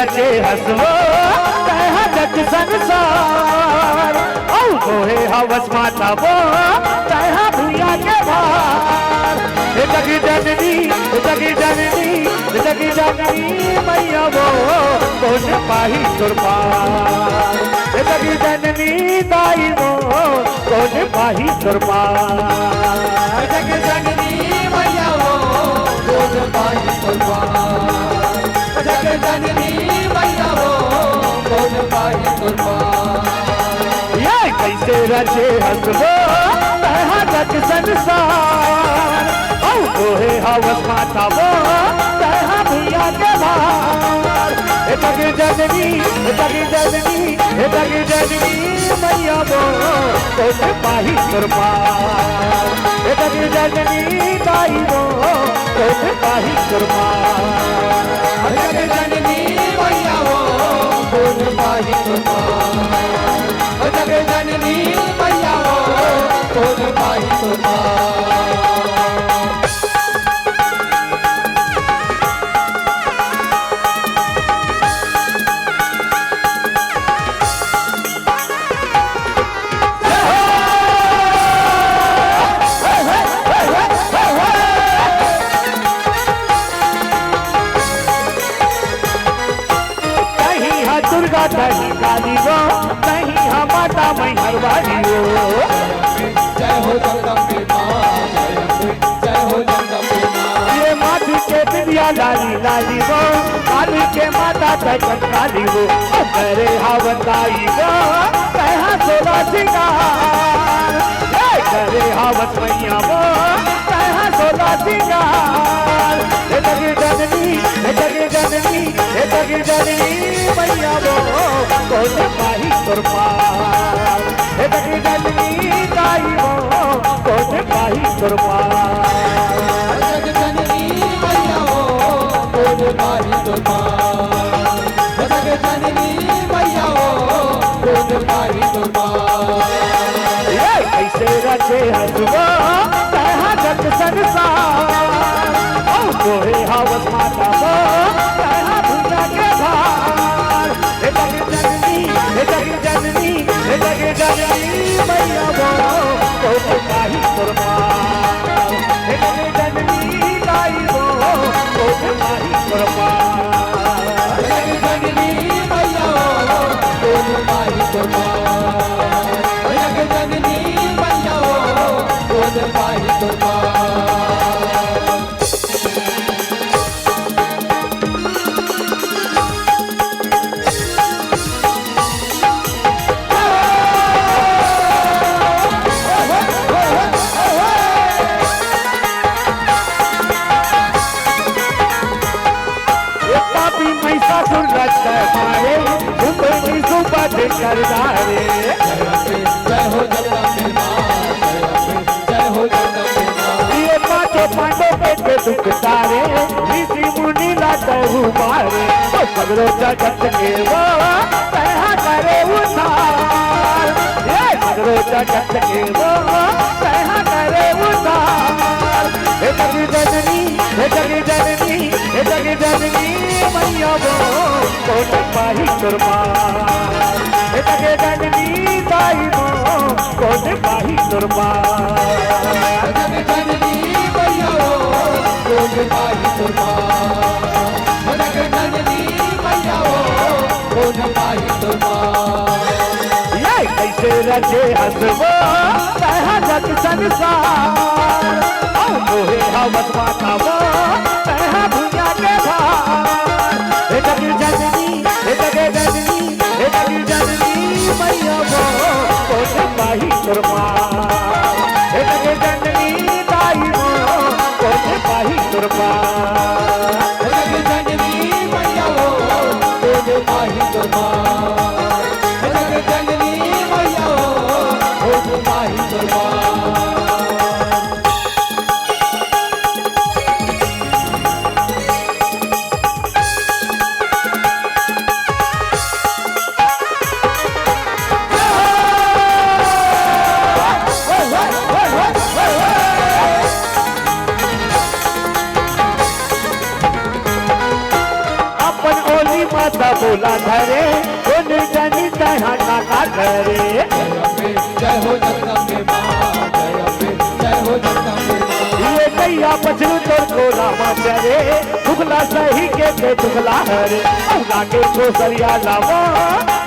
रचे हसवो तह जग संसार औ तोहे हवस माता वो तह भूया के भार हे जगी जननी मैया वो कौन पाही तुरपार हे जगी जननी दाई वो कौन पाही तुरपार जग जननी मैया वो कौन पाही तुरपार जग जननी मैया वो कौन पाही तुरपार ये कैसे रचे हसबो तह जग संसार औ तोहे हवस माता वो तह भैया के भार हे जग जननी मैया वो कौन पाही तुरपार हे जग जननी दाई वो कौन पाही तुरपार जग जननी मैया वो कौन पाही तुरपार जग जननी मैया वो कौन पाही तुरपार दुर्गा दही काली वो कहीं हम माता मैं हरवाली वो जय हो जगदम्बे मां जय हो जगदम्बे मां ये माटी के बिंदिया लाली लाली वो काली के माता तक काली वो करे हावताई वो कहा सोला सिंगार करे हावत मैया वो कहा सोला सिंगार हे जगी जननी मैया वो कौन पाही तुरपार हे जगी जननी दाई वो कौन पाही तुरपार जग जननी मैया वो कौन पाही तुरपार जग जननी मैया वो कौन पाही तुरपार ये कैसे रचे हसबो तह जग संसार औ तोहे हवस माता वो तह भूया के भार हे जग जननी मैया वो कौन पाही तुरपार हे जग जननी दाई वो कौन पाही तुरपार जग जननी मैया वो कौन पाही तुरपार जग जननी मैया वो कौन पाही तुरपार करदारे जय हो जगदम्बे मां जय हो जगदम्बे मां ये पांचों पांडव के दुख तारे ऋषि मुनि लातहु मारे तो सगरो जगत के वो कहा करे उद्धार ये सगरो जगत के वो कहा करे उद्धार हे जगी जननी मैया वो कौन पाही तुरपार हे जगी जननी दाई वो कौन पाही तुरपार जग जननी मैया वो कौन पाही तुरपार जग जननी मैया वो कौन पाही तुरपार ये कैसे रचे हसबो तह जग संसार औ तोहे हवस माता वो तह भूया के भार हे जगी जननी मैया वो कौन पाही तुरपार हे जगी जननी दाई वो कौन पाही तुरपार जग जननी मैया वो कौन पाही तुरपार जग जननी मैया वो कौन पाही तुरपार बोला धरे उन जनी तहा नाका करे जय अम्बे जय हो जगदम्बे मां जय अम्बे जय हो जगदम्बे मां ये कैया पछरू तोर को रामा चरे दुखला सही के दुखला हरे लागे खोसरिया लावा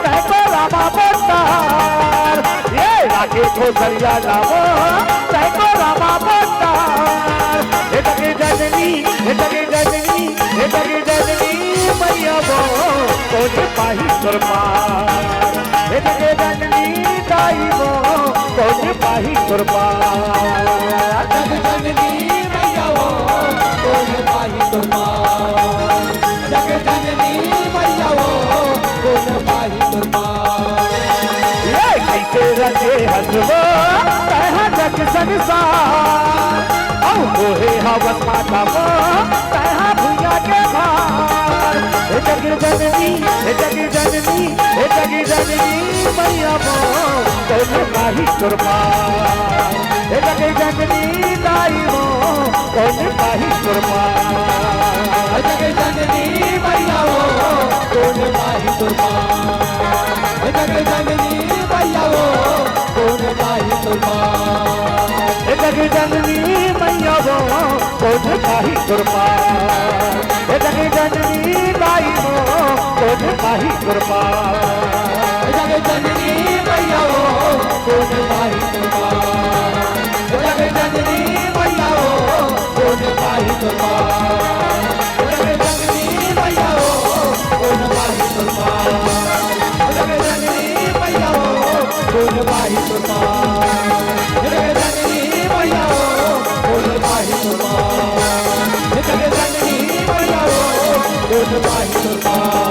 कह को रामा बतार ये लागे खोसरिया लावा कह को रामा बतार हे जगे जननी हे जगे जननी हे जगे जननी मैया वो कोने पाही कुर्बान हे जगे जननी दाई वो कोने पाही कुर्बान जग जननी मैया वो कोन पाही कुर्बान जग जननी मैया वो कोन पाही कुर्बान ये कैसे रंगे हसबो तहा जग संसार औ मोहे हवस माता वो तहा भुइया के भार हे जग जननी हे जग जननी हे जग जननी मैया वो कोने पाही कुर्बान हे जग जननी दाई वो कोने पाही कुर्बान जग जननी मैया वो कोन पाही कुर्बान जग जननी मैया वो कोन पाही कुर्बान हे जग जननी मैया वो कोने पाही कुर्बान हे जग जननी दाई वो कोने पाही कुर्बान जग जननी मैया वो कोन पाही कुर्बान जग जननी मैया वो कोन पाही कुर्बान जग जननी मैया वो कोन पाही कुर्बान जग जननी मैया वो कोन पाही कुर्बान जग जननी मैया वो कोन पाही कुर्बान जग जननी मैया वो कोन पाही कुर्बान